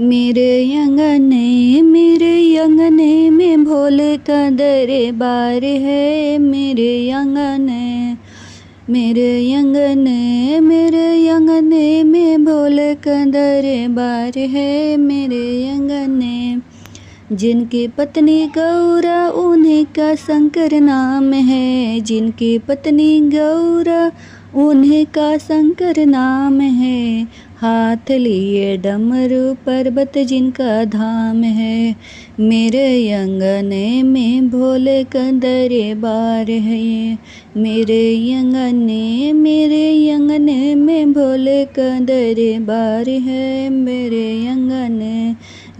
मेरे अंगने में भोले का दरबार है। मेरे अंगने में भोले का दरबार है। मेरे अंगने जिनकी पत्नी गौरा उन्हीं का शंकर नाम है। जिनकी पत्नी गौरा उन्हीं का शंकर नाम है। हाथ लिए डमरू पर्वत जिनका धाम है। मेरे अंगने में भोले का दरबार है। मेरे अंगने में भोले का दरबार है। मेरे अंगने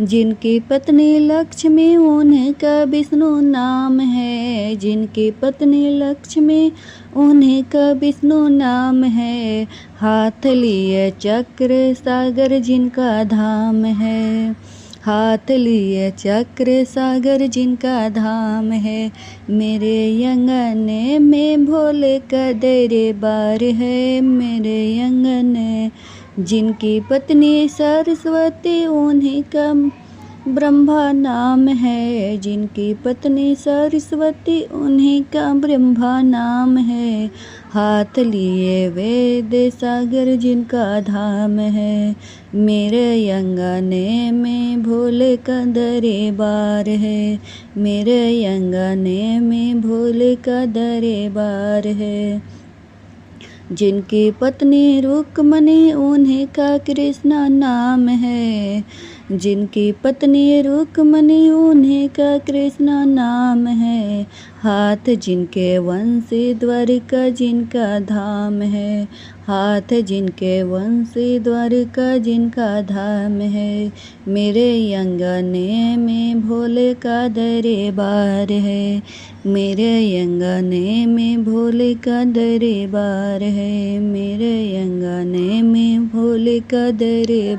जिनकी पत्नी लक्ष्मी उनका विष्णु नाम है। जिनकी पत्नी लक्ष्मी उनका विष्णु नाम है। हाथ लिए चक्र सागर जिनका धाम है। हाथ लिए चक्र सागर जिनका धाम है। मेरे अंगने में भोले का दरबार है। मेरे अंगने जिनकी पत्नी सरस्वती उन्हीं का ब्रह्मा नाम है। जिनकी पत्नी सरस्वती उन्हीं का ब्रह्मा नाम है। हाथ लिए वेद सागर जिनका धाम है। मेरे अंगने में भोले का दरबार है। मेरे अंगने में भोले का दरबार है। जिनकी पत्नी रुक्मणी उन्हीं का कृष्ण नाम है। जिनकी पत्नी रुक्मणी उन्हीं का कृष्ण नाम है। हाथ जिनके वंशी द्वारिका जिनका धाम है। हाथ जिनके वंशी द्वारिका जिनका धाम है। मेरे अंगने में भोले का दरबार है। मेरे अंगने में भोले का दरबार है। मेरे अंगने में भोले का दरबार